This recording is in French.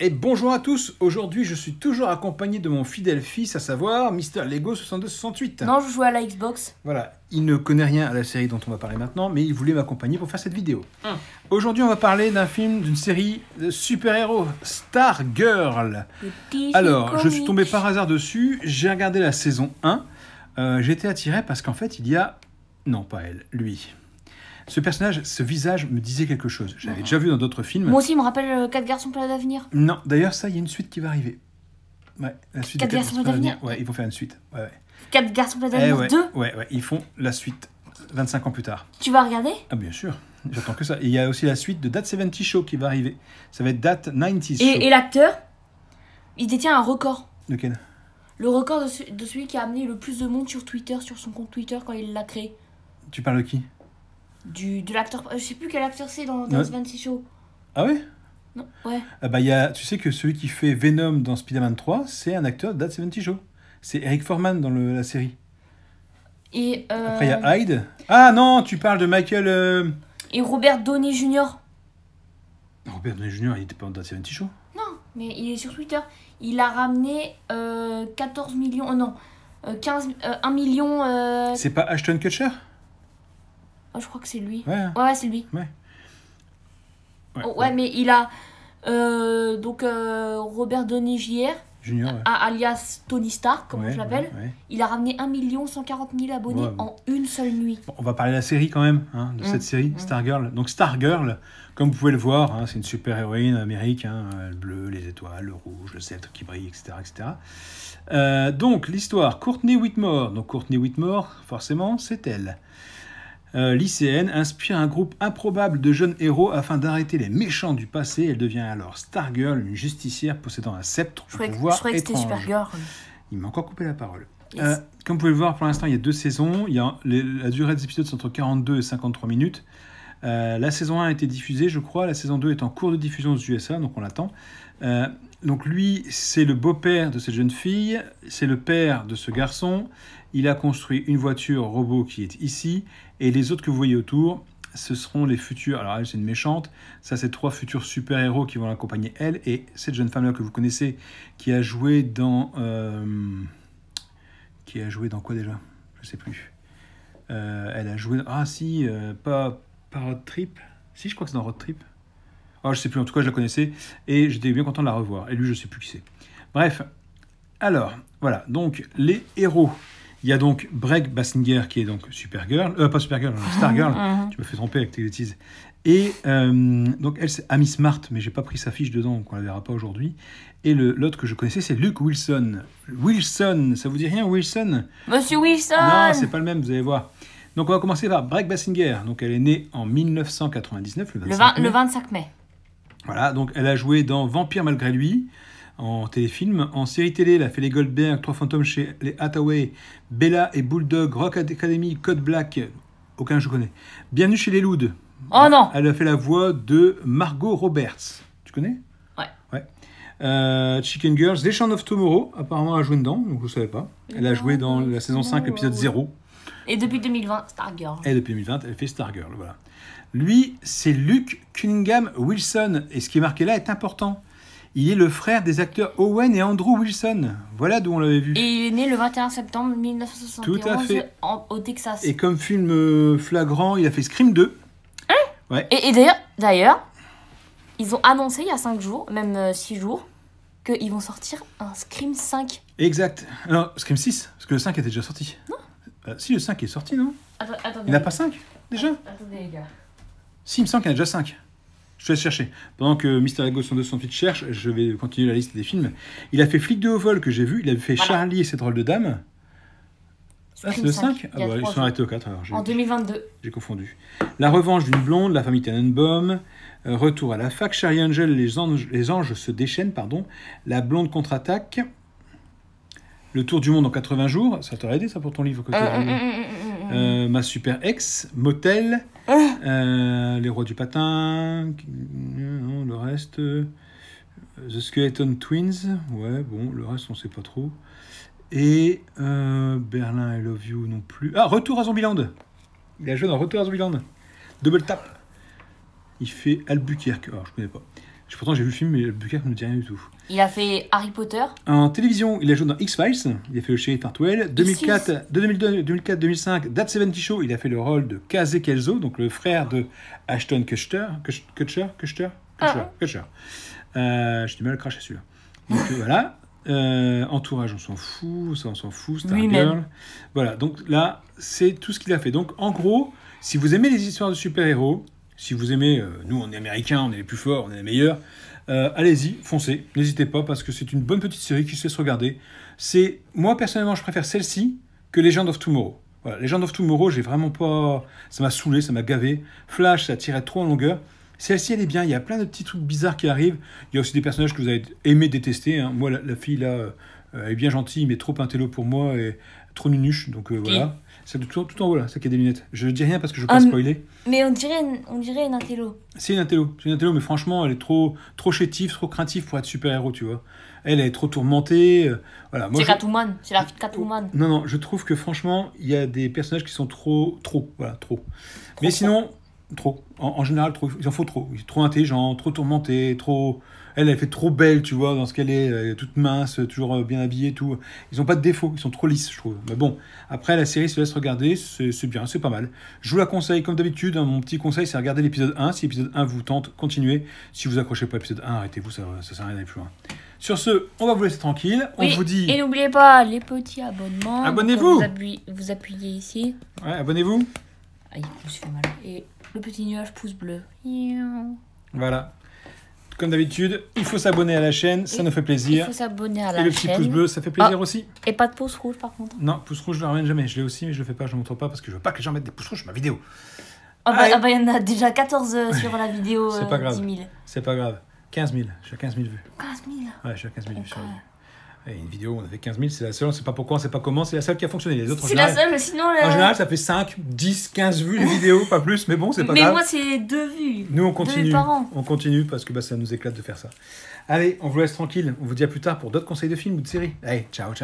Et bonjour à tous, aujourd'hui je suis toujours accompagné de mon fidèle fils, à savoir Mister Lego 6268. Non, je joue à la Xbox. Voilà, il ne connaît rien à la série dont on va parler maintenant, mais il voulait m'accompagner pour faire cette vidéo. Aujourd'hui on va parler d'un film, d'une série de super-héros, Stargirl. Alors, je suis tombé par hasard dessus, j'ai regardé la saison 1, j'ai été attiré parce qu'en fait il y a... Non, pas elle, lui. Ce personnage, ce visage me disait quelque chose. J'avais déjà vu dans d'autres films. Moi aussi, il me rappelle 4 garçons pleins d'avenir. Non, d'ailleurs, ça, il y a une suite qui va arriver. Ouais, la suite 4 garçons pleins d'avenir. Ouais, ils vont faire une suite. Ouais. 4 garçons pleins d'avenir 2. Ouais, ils font la suite 25 ans plus tard. Tu vas regarder? Ah, bien sûr. J'attends que ça. Et il y a aussi la suite de That 70 Show qui va arriver. Ça va être That 90 Show. Et l'acteur, il détient un record. Lequel? Le record de celui qui a amené le plus de monde sur Twitter, sur son compte Twitter quand il l'a créé. Tu parles de qui? De l'acteur, je sais plus quel acteur c'est dans That 70 Show. Ah ouais? Non, ouais. Ah bah, tu sais que celui qui fait Venom dans Spider-Man 3, c'est un acteur de That 70 Show. C'est Eric Foreman dans la série. Et après, il y a Hyde. Ah non, tu parles de Michael... Et Robert Downey Jr. Robert Downey Jr., il était pas dans That 70 Show? Non, mais il est sur Twitter. Il a ramené 14 millions... non, 1 million... C'est pas Ashton Kutcher? Oh, je crois que c'est lui. Ouais, ouais c'est lui. Ouais. Ouais, mais il a Robert Downey Jr. Alias Tony Stark, comme je l'appelle. Il a ramené 1 140 000 abonnés en une seule nuit. Bon, on va parler de la série quand même, de cette série, Stargirl. Donc Stargirl, comme vous pouvez le voir, c'est une super héroïne américaine, le bleu, les étoiles, le rouge, le sceptre qui brille, etc. Donc l'histoire, Courtney Whitmore. Donc Courtney Whitmore, forcément, c'est elle. Lycéenne, inspire un groupe improbable de jeunes héros afin d'arrêter les méchants du passé. Elle devient alors Stargirl, une justicière possédant un sceptre au pouvoir étrange. Je croyais que c'était Supergirl. Il m'a encore coupé la parole. Yes. Comme vous pouvez le voir, pour l'instant, il y a 2 saisons. La durée des épisodes, c'est entre 42 et 53 minutes. La saison 1 a été diffusée, je crois. La saison 2 est en cours de diffusion aux USA, donc on l'attend. Donc lui, c'est le beau-père de cette jeune fille, c'est le père de ce garçon. Il a construit une voiture robot qui est ici, et les autres que vous voyez autour, ce seront les futurs. Alors elle, c'est une méchante. Ça, c'est 3 futurs super-héros qui vont l'accompagner, elle, et cette jeune femme-là que vous connaissez, qui a joué dans... quoi déjà? Je sais plus. Elle a joué... Ah si, pas Road Trip. Si, je crois que c'est dans Road Trip. Oh, je sais plus, en tout cas je la connaissais et j'étais bien content de la revoir. Et lui, je sais plus qui c'est. Bref, alors, voilà, donc les héros. Il y a donc Breg Bassinger qui est donc Supergirl, pas Supergirl, Stargirl, tu me fais tromper avec tes bêtises. Et donc elle c'est Amy Smart, mais j'ai pas pris sa fiche dedans, donc on la verra pas aujourd'hui. Et l'autre que je connaissais c'est Luke Wilson. Wilson, ça vous dit rien Wilson? Monsieur Wilson! Non, c'est pas le même, vous allez voir. Donc on va commencer par Breg Bassinger. Donc elle est née en 1999, le 25 mai. Voilà, donc elle a joué dans Vampire malgré lui, en téléfilm. En série télé, elle a fait les Goldberg, 3 fantômes chez les Hathaway, Bella et Bulldog, Rock Academy, Code Black, aucun je connais. Bienvenue chez les Louds. Oh non! Elle a fait la voix de Margot Roberts. Tu connais? Ouais. Chicken Girls, The Legend of Tomorrow, apparemment elle a joué dedans, donc vous ne savez pas. Elle a joué dans la saison 5, l'épisode 0. Et depuis 2020, Stargirl. Et depuis 2020, elle fait Stargirl, voilà. Lui, c'est Luke Cunningham Wilson. Et ce qui est marqué là est important. Il est le frère des acteurs Owen et Andrew Wilson. Voilà d'où on l'avait vu. Et il est né le 21 septembre 1971 Tout à fait. Au Texas. Et comme film flagrant, il a fait Scream 2. Hein? Ouais. Et d'ailleurs, ils ont annoncé il y a 5 jours, même 6 jours, qu'ils vont sortir un Scream 5. Exact. Alors, Scream 6, parce que le 5 était déjà sorti. Non. Si, le 5 est sorti, non? Attendez. Il n'a pas 5, déjà? Attendez, les gars. Si, il me semble qu'il y en a déjà 5. Je te laisse chercher. Pendant que Mister Lego 6268 cherche, je vais continuer la liste des films. Il a fait Flic de haut vol que j'ai vu. Il avait fait Charlie et ses drôles de dames. Ah, c'est le 5 Ah bah, ils sont arrêtés au 4 alors. En 2022. J'ai confondu. La revanche d'une blonde, la famille Tannenbaum. Retour à la fac, Charlie Angel, les anges se déchaînent, pardon. La blonde contre-attaque. Le tour du monde en 80 jours. Ça t'aurait aidé ça pour ton livre Ma super ex, Motel, Les rois du patin, le reste, The Skeleton Twins, ouais, bon, le reste on sait pas trop. Et Berlin I Love You non plus. Ah, Retour à Zombieland. Il a joué dans Retour à Zombieland. Double tap. Il fait Albuquerque. Alors, je connais pas. Pourtant, j'ai vu le film, mais le bouquin ne me dit rien du tout. Il a fait Harry Potter. En télévision, il a joué dans X-Files. Il a fait le shérif Hartwell. 2004-2005, That 70 Show. Il a fait le rôle de Casey Kelso, donc le frère de Ashton Kutcher. J'ai du mal à cracher celui-là. Donc voilà. Entourage, on s'en fout. Ça, on s'en fout. Stargirl. Voilà. Donc là, c'est tout ce qu'il a fait. Donc en gros, si vous aimez les histoires de super-héros, si vous aimez, nous on est américains, on est les plus forts, on est les meilleurs, allez-y, foncez, n'hésitez pas parce que c'est une bonne petite série qui se laisse regarder. Moi personnellement, je préfère celle-ci que Legend of Tomorrow. Voilà, Legend of Tomorrow, j'ai vraiment pas, ça m'a saoulé, ça m'a gavé. Flash, ça tirait trop en longueur. Celle-ci, elle est bien. Il y a plein de petits trucs bizarres qui arrivent. Il y a aussi des personnages que vous avez aimé détester. Hein. Moi, la fille là, elle est bien gentille, mais trop intello pour moi et trop nunuche. Donc voilà. C'est tout en haut là, ça qui a des lunettes. Je dis rien parce que je veux pas spoiler. Mais on dirait une intello. C'est une intello, mais franchement, elle est trop chétive, trop craintive pour être super-héros, tu vois. Elle est trop tourmentée. Voilà. C'est Catwoman, c'est la fille de Catwoman. Non, je trouve que franchement, il y a des personnages qui sont trop. Mais sinon, trop. En général, trop. Il en faut trop. Trop intelligent, trop tourmenté, trop. Elle fait trop belle, tu vois, dans ce qu'elle est. Elle est toute mince, toujours bien habillée, tout. Ils n'ont pas de défauts, ils sont trop lisses, je trouve. Mais bon, après, la série se laisse regarder, c'est bien, c'est pas mal. Je vous la conseille, comme d'habitude. Hein, mon petit conseil, c'est regarder l'épisode 1. Si l'épisode 1 vous tente, continuez. Si vous accrochez pas à l'épisode 1, arrêtez-vous, ça sert à rien d'aller plus loin. Sur ce, on va vous laisser tranquille. On vous dit... Et n'oubliez pas les petits abonnements. Abonnez-vous. Vous appuyez ici. Ouais, abonnez-vous. Ah, il me fait mal. Et le petit nuage pouce bleu. Voilà. Comme d'habitude, il faut s'abonner à la chaîne, ça nous fait plaisir. Il faut s'abonner à la chaîne. Et le petit pouce bleu, ça fait plaisir aussi. Et pas de pouce rouge par contre. Non, pouce rouge, je le ramène jamais. Je l'ai aussi, mais je le fais pas, je le montre pas parce que je veux pas que les gens mettent des pouces rouges sur ma vidéo. Il y en a déjà 14 sur la vidéo. C'est pas grave. 10 000. C'est pas grave. 15 000. Je suis à 15 000 vues. 15 000 Ouais, je suis à 15 000 vues sur la vidéo. Et une vidéo, on a fait 15 000, c'est la seule, on sait pas pourquoi, on sait pas comment, c'est la seule qui a fonctionné. Les autres, c'est la seule, sinon... En général, ça fait 5, 10, 15 vues les vidéos, pas plus, mais bon, c'est pas grave. Mais moi, c'est 2 vues. Nous, on continue. 2 vues par an. On continue parce que ça nous éclate de faire ça. Allez, on vous laisse tranquille. On vous dit à plus tard pour d'autres conseils de films ou de séries. Allez, ciao.